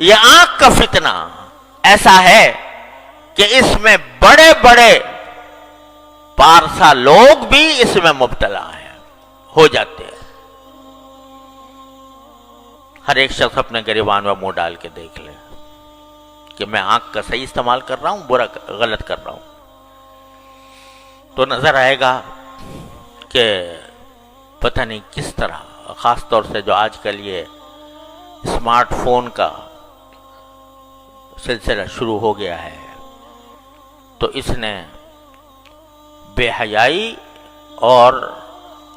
یہ آنکھ کا فتنہ ایسا ہے کہ اس میں بڑے بڑے پارسا لوگ بھی اس میں مبتلا ہیں، ہو جاتے ہیں۔ ہر ایک شخص اپنے گریبان میں منہ ڈال کے دیکھ لے کہ میں آنکھ کا صحیح استعمال کر رہا ہوں، برا غلط کر رہا ہوں، تو نظر آئے گا کہ پتہ نہیں کس طرح، خاص طور سے جو آج کل یہ اسمارٹ فون کا سلسلہ شروع ہو گیا ہے، تو اس نے بے حیائی اور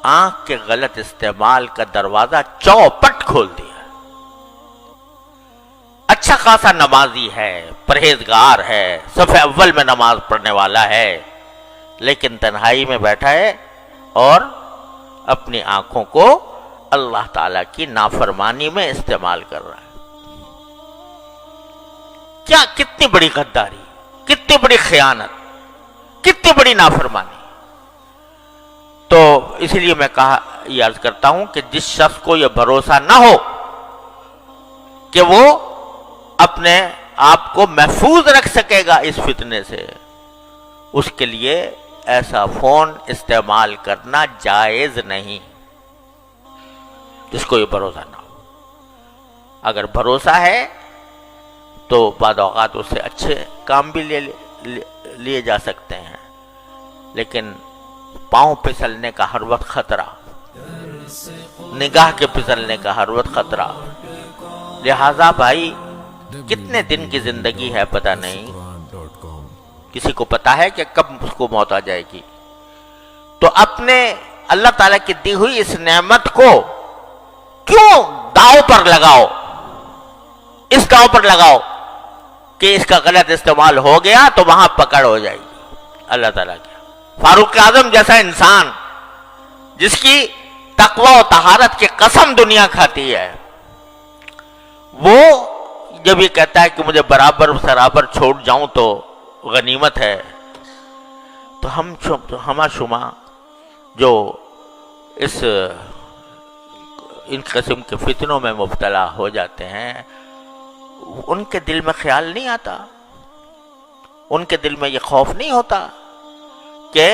آنکھ کے غلط استعمال کا دروازہ چوپٹ کھول دیا۔ اچھا خاصا نمازی ہے، پرہیزگار ہے، صف اول میں نماز پڑھنے والا ہے، لیکن تنہائی میں بیٹھا ہے اور اپنی آنکھوں کو اللہ تعالی کی نافرمانی میں استعمال کر رہا ہے۔ کیا کتنی بڑی غداری، کتنی بڑی خیانت، کتنی بڑی نافرمانی۔ تو اس لیے میں یہ عرض کرتا ہوں کہ جس شخص کو یہ بھروسہ نہ ہو کہ وہ اپنے آپ کو محفوظ رکھ سکے گا اس فتنے سے، اس کے لیے ایسا فون استعمال کرنا جائز نہیں، جس کو یہ بھروسہ نہ ہو۔ اگر بھروسہ ہے تو بعض اوقات اس سے اچھے کام بھی لیے جا سکتے ہیں، لیکن پاؤں پھسلنے کا ہر وقت خطرہ، نگاہ کے پھسلنے کا ہر وقت خطرہ۔ لہذا بھائی کتنے دن کی زندگی ہے پتہ نہیں، کسی کو پتا ہے کہ کب اس کو موت آ جائے گی، تو اپنے اللہ تعالیٰ کی دی ہوئی اس نعمت کو کیوں داؤ پر لگاؤ، اس داؤ پر لگاؤ کہ اس کا غلط استعمال ہو گیا تو وہاں پکڑ ہو جائے گی اللہ تعالیٰ کی۔ فاروق اعظم جیسا انسان جس کی تقوی و طہارت کی قسم دنیا کھاتی ہے، وہ جب یہ کہتا ہے کہ مجھے برابر سرابر چھوڑ جاؤں تو غنیمت ہے، تو ہما شما جو ان قسم کے فتنوں میں مبتلا ہو جاتے ہیں، ان کے دل میں خیال نہیں آتا، ان کے دل میں یہ خوف نہیں ہوتا کہ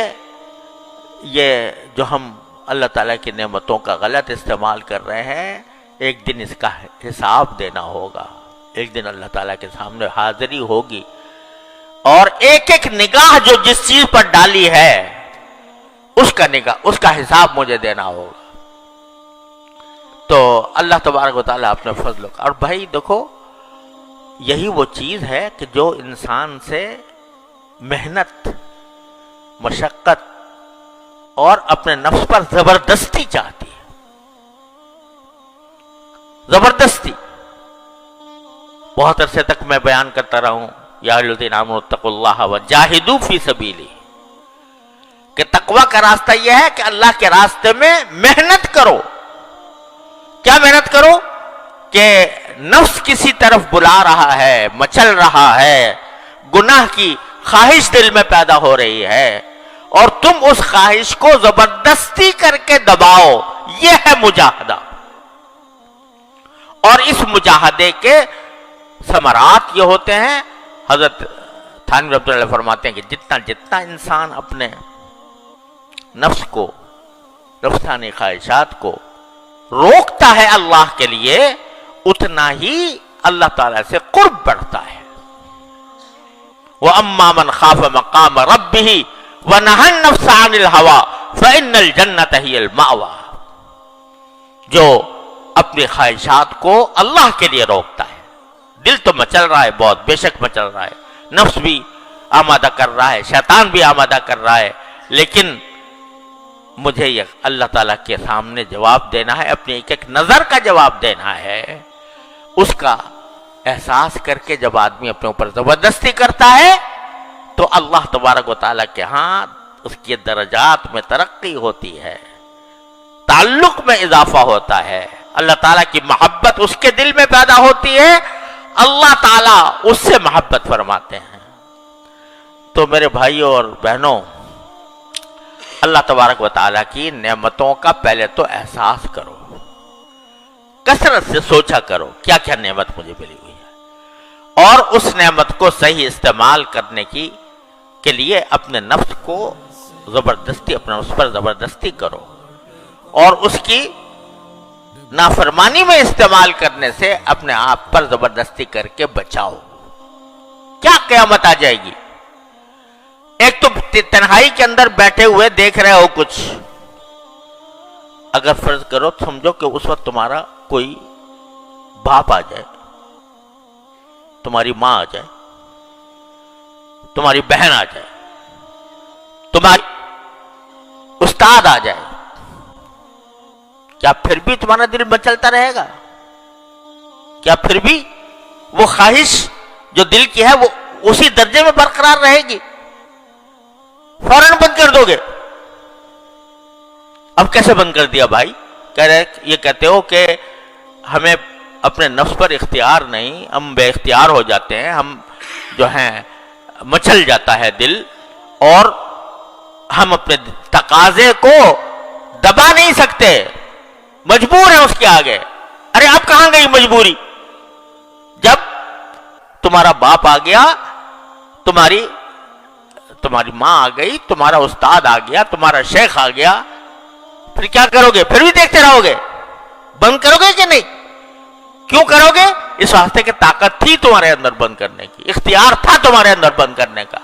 یہ جو ہم اللہ تعالیٰ کی نعمتوں کا غلط استعمال کر رہے ہیں، ایک دن اس کا حساب دینا ہوگا، ایک دن اللہ تعالیٰ کے سامنے حاضری ہوگی، اور ایک ایک نگاہ جو جس چیز پر ڈالی ہے اس کا حساب مجھے دینا ہوگا۔ تو اللہ تبارک و تعالیٰ اپنے فضل اور بھائی دیکھو، یہی وہ چیز ہے کہ جو انسان سے محنت، مشقت اور اپنے نفس پر زبردستی چاہتی ہے، زبردستی۔ بہت عرصے تک میں بیان کرتا رہا ہوں، یا ایھا الذین آمنوا اتقوا اللہ وجاہدوا فی سبیلہ، کہ تقوی کا راستہ یہ ہے کہ اللہ کے راستے میں محنت کرو۔ کیا محنت کرو؟ کہ نفس کسی طرف بلا رہا ہے، مچل رہا ہے، گناہ کی خواہش دل میں پیدا ہو رہی ہے، اور تم اس خواہش کو زبردستی کر کے دباؤ، یہ ہے مجاہدہ۔ اور اس مجاہدے کے ثمرات یہ ہوتے ہیں، حضرت تھانوی رحمۃ اللہ فرماتے ہیں کہ جتنا انسان اپنے نفس کو، نفسانی خواہشات کو روکتا ہے اللہ کے لیے، اتنا ہی اللہ تعالیٰ سے قرب بڑھتا ہے۔ وَأَمَّا مَنْ خَافَ مَقَامَ رَبِّهِ وَنَهَى النَّفْسَ عَنِ الْهَوَىٰ فَإِنَّ الْجَنَّةَ هِيَ الْمَأْوَىٰ، جو اپنی خواہشات کو اللہ کے لیے روکتا ہے، دل تو مچل رہا ہے، بہت بے شک مچل رہا ہے، نفس بھی آمادہ کر رہا ہے، شیطان بھی آمادہ کر رہا ہے، لیکن مجھے یہ اللہ تعالیٰ کے سامنے جواب دینا ہے، اپنی ایک ایک نظر کا جواب دینا ہے۔ اس کا احساس کر کے جب آدمی اپنے اوپر زبردستی کرتا ہے تو اللہ تبارک و تعالیٰ کے ہاں اس کی درجات میں ترقی ہوتی ہے، تعلق میں اضافہ ہوتا ہے، اللہ تعالیٰ کی محبت اس کے دل میں پیدا ہوتی ہے، اللہ تعالیٰ اس سے محبت فرماتے ہیں۔ تو میرے بھائیوں اور بہنوں، اللہ تبارک و تعالیٰ کی نعمتوں کا پہلے تو احساس کرو، کثرت سے سوچا کرو کیا کیا نعمت مجھے ملی ہوئی ہے، اور اس نعمت کو صحیح استعمال کرنے کے لیے اپنے نفس کو زبردستی، اپنے نفس پر زبردستی کرو، اور اس کی نافرمانی میں استعمال کرنے سے اپنے آپ پر زبردستی کر کے بچاؤ۔ کیا قیامت آ جائے گی؟ ایک تو تنہائی کے اندر بیٹھے ہوئے دیکھ رہے ہو کچھ، اگر فرض کرو سمجھو کہ اس وقت تمہارا کوئی باپ آ جائے، تمہاری ماں آ جائے، تمہاری بہن آ جائے، تمہاری استاد آ جائے، کیا پھر بھی تمہارا دل مچلتا رہے گا؟ کیا پھر بھی وہ خواہش جو دل کی ہے وہ اسی درجے میں برقرار رہے گی؟ فوراً بند کر دو گے۔ اب کیسے بند کر دیا بھائی؟ یہ کہتے ہو کہ ہمیں اپنے نفس پر اختیار نہیں، ہم بے اختیار ہو جاتے ہیں، ہم جو ہیں مچل جاتا ہے دل، اور ہم اپنے تقاضے کو دبا نہیں سکتے، مجبور ہیں اس کے آگے۔ ارے اب کہاں گئی مجبوری؟ جب تمہارا باپ آ گیا، تمہاری ماں آ گئی، تمہارا استاد آ گیا، تمہارا شیخ آ گیا، پھر کیا کرو گے؟ پھر بھی دیکھتے رہو گے؟ بند کرو گے کہ نہیں؟ کیوں کرو گے؟ اس واسطے کہ طاقت تھی تمہارے اندر بند کرنے کی، اختیار تھا تمہارے اندر بند کرنے کا،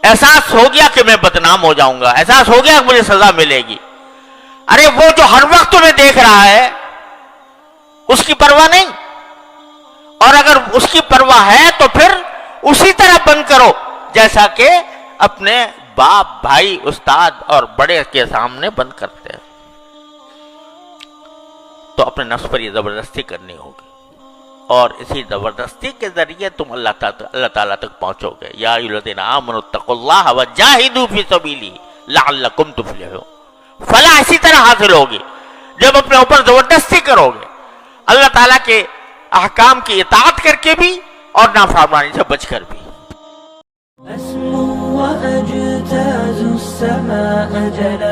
احساس ہو گیا کہ میں بدنام ہو جاؤں گا، احساس ہو گیا کہ مجھے سزا ملے گی۔ ارے وہ جو ہر وقت تمہیں دیکھ رہا ہے اس کی پرواہ نہیں، اور اگر اس کی پرواہ ہے تو پھر اسی طرح بند کرو جیسا کہ اپنے باپ، بھائی، استاد اور بڑے کے سامنے بند کرتے ہیں۔ تو اپنے نفس پر یہ زبردستی کرنی ہوگی، اور اسی زبردستی کے ذریعے تم اللہ تعالیٰ تک پہنچو گے۔ یا ایھا الذین آمنوا اتقوا اللہ وجاہدوا فی سبیلہ لعلکم تفلحون۔ فلاح اسی طرح حاصل ہوگی جب اپنے اوپر زبردستی کرو گے، اللہ تعالیٰ کے احکام کی اطاعت کر کے بھی اور نافرمانی سے بچ کر بھی۔ أسمو وأجتاز السماء جلا